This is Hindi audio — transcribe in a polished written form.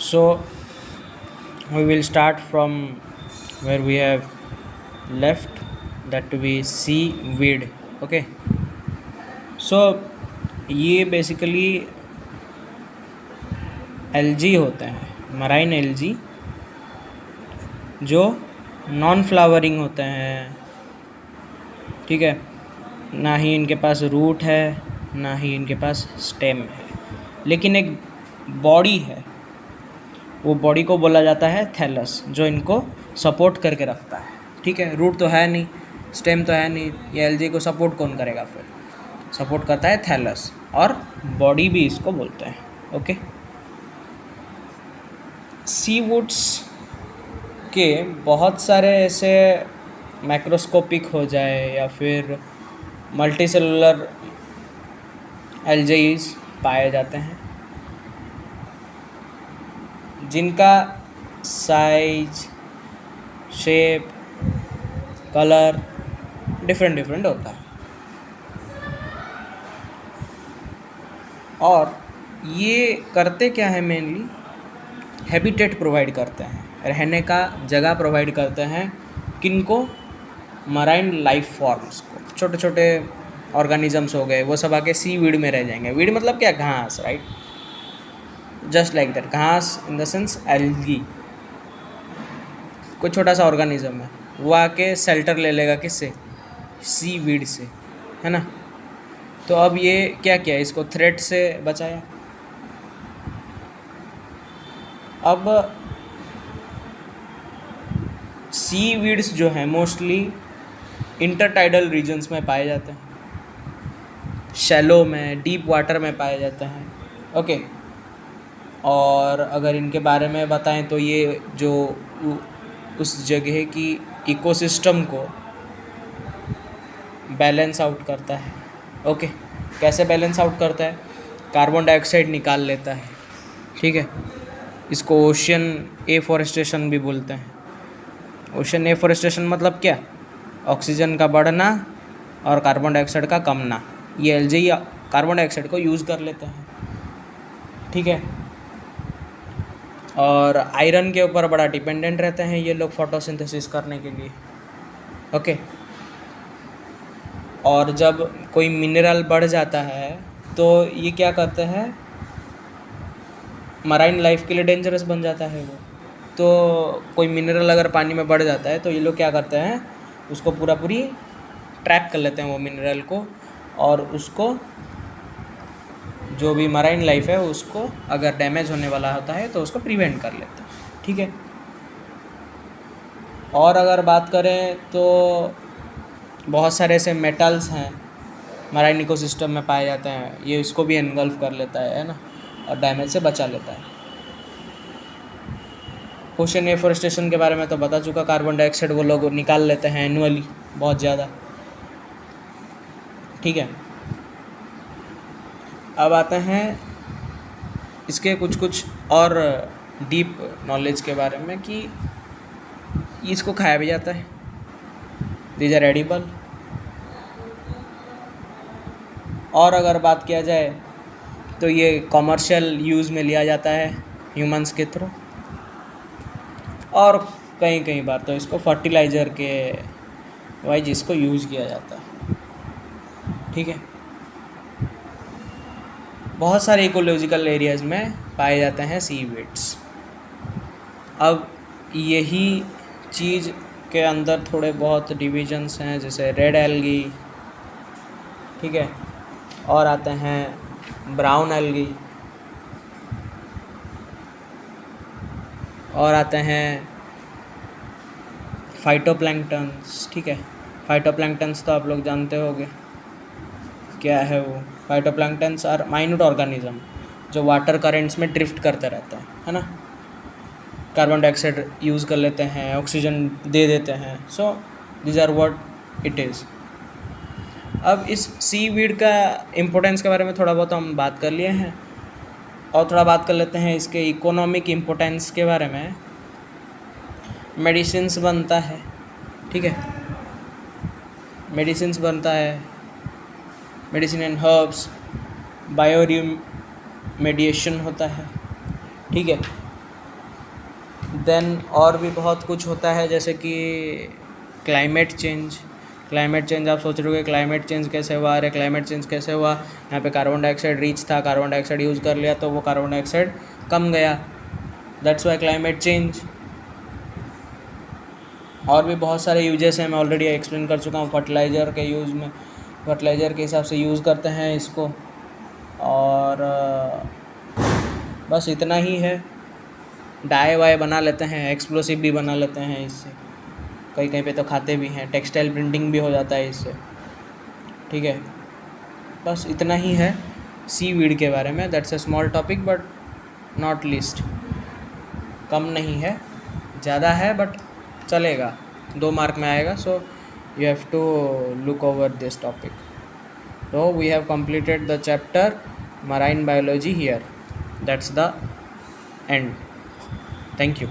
So we will start from where we have left, that we see weed. Okay, so ये बेसिकली एल्जी होते हैं, मराइन एल्जी, जो नॉन फ्लावरिंग होते हैं। ठीक है, ना ही इनके पास रूट है, ना ही इनके पास स्टेम है, लेकिन एक बॉडी है। वो बॉडी को बोला जाता है थैलस, जो इनको सपोर्ट करके रखता है। ठीक है, रूट तो है नहीं, स्टेम तो है नहीं, ये एल्जी को सपोर्ट कौन करेगा? फिर सपोर्ट करता है थैलस, और बॉडी भी इसको बोलते हैं। ओके, सी वुड्स के बहुत सारे ऐसे मैक्रोस्कोपिक हो जाए या फिर मल्टीसेलुलर एल्जीज पाए जाते हैं, जिनका साइज, शेप, कलर डिफरेंट होता है। और ये करते क्या है? मेनली हैबिटेट प्रोवाइड करते हैं, रहने का जगह प्रोवाइड करते हैं। किनको? मराइन लाइफ फॉर्म्स को। छोटे छोटे ऑर्गेनिजम्स हो गए, वो सब आके सी वीड में रह जाएंगे। वीड मतलब क्या? घास, राइट? जस्ट लाइक दैट, घास इन द सेंस एल्गी। कोई छोटा सा ऑर्गेनिज्म है, वो आके शेल्टर ले लेगा किससे? सी वीड से, है ना? तो अब ये क्या किया? इसको थ्रेट से बचाया। अब सी वीड्स जो हैं मोस्टली इंटरटाइडल रीजन्स में पाए जाते हैं, शैलो में, डीप वाटर में पाए जाते हैं। ओके, और अगर इनके बारे में बताएं तो ये जो उस जगह की इकोसिस्टम को बैलेंस आउट करता है। ओके, कैसे बैलेंस आउट करता है? कार्बन डाइऑक्साइड निकाल लेता है। ठीक है, इसको ओशियन एफॉरेस्टेशन भी बोलते हैं। ओशियन एफॉरेस्टेशन मतलब क्या? ऑक्सीजन का बढ़ना और कार्बन डाइऑक्साइड का कमना। ये एल्जी कार्बन डाइऑक्साइड को यूज़ कर लेते हैं। ठीक है, और आयरन के ऊपर बड़ा डिपेंडेंट रहते हैं ये लोग फोटोसिंथेसिस करने के लिए। ओके, और जब कोई मिनरल बढ़ जाता है तो ये क्या करते हैं? मराइन लाइफ के लिए डेंजरस बन जाता है वो। तो कोई मिनरल अगर पानी में बढ़ जाता है तो ये लोग क्या करते हैं? उसको पूरी ट्रैप कर लेते हैं वो मिनरल को, और उसको जो भी मराइन लाइफ है उसको अगर डैमेज होने वाला होता है तो उसको प्रिवेंट कर लेते हैं। ठीक है, और अगर बात करें तो बहुत सारे ऐसे मेटल्स हैं मराइन इकोसिस्टम में पाए जाते हैं, ये इसको भी एनगल्फ कर लेता है ना, और डैमेज से बचा लेता है। ओशन एफॉरेस्टेशन के बारे में तो बता चुका, कार्बन डाइऑक्साइड वो लोग निकाल लेते हैं एनुअली बहुत ज़्यादा। ठीक है, अब आते हैं इसके कुछ और डीप नॉलेज के बारे में कि इसको खाया भी जाता है। These are edible. और अगर बात किया जाए तो ये कॉमर्शियल यूज़ में लिया जाता है ह्यूमंस के थ्रू, और कई बार तो इसको फर्टिलाइज़र के वाइज इसको यूज़ किया जाता है। ठीक है, बहुत सारे इकोलॉजिकल एरियाज़ में पाए जाते हैं सी वीड्स। अब यही चीज़ के अंदर थोड़े बहुत डिविजन्स हैं, जैसे रेड एल्गी, ठीक है, और आते हैं ब्राउन एल्गी, और आते हैं फाइटोप्लैंक्टन्स। ठीक है, फाइटोप्लैंक्टन्स तो आप लोग जानते होंगे क्या है वो। फाइटोप्लैंक्टन्स आर माइन्यूट ऑर्गेनिज्म जो वाटर करेंट्स में ड्रिफ्ट करते रहते हैं, है ना? कार्बन डाइऑक्साइड यूज़ कर लेते हैं, ऑक्सीजन दे देते हैं। So this are what it is. अब इस सी वीड का इम्पोर्टेंस के बारे में थोड़ा बहुत हम बात कर लिए हैं, और थोड़ा बात कर लेते हैं इसके इकोनॉमिक इम्पोर्टेंस के बारे में। मेडिसिन्स बनता है, ठीक है, मेडिसिन्स बनता है, medicine and herbs, bio remediation होता है। ठीक है, देन और भी बहुत कुछ होता है, जैसे कि क्लाइमेट चेंज। क्लाइमेट चेंज आप सोच रहे हो क्लाइमेट चेंज कैसे हुआ, अरे क्लाइमेट चेंज कैसे हुआ, यहाँ पे कार्बन डाइऑक्साइड रीच था, कार्बन डाइऑक्साइड यूज़ कर लिया तो वो कार्बन डाइऑक्साइड कम गया, दैट्स वाई क्लाइमेट चेंज। और भी बहुत सारे यूजेस हैं, मैं ऑलरेडी एक्सप्लेन कर चुका हूँ। फर्टिलाइज़र के यूज़ में, फर्टिलाइज़र के हिसाब से यूज़ करते हैं इसको। और बस इतना ही है। डाई वाई बना लेते हैं, एक्सप्लोसिव भी बना लेते हैं इससे, कहीं कहीं पे तो खाते भी हैं, टेक्सटाइल प्रिंटिंग भी हो जाता है इससे। ठीक है, बस इतना ही है सी वीड के बारे में। That's a small topic but not least. कम नहीं है, ज़्यादा है बट चलेगा, 2 मार्क में आएगा। So you have to look over this topic. So we have completed the chapter marine biology here. That's the end. Thank you.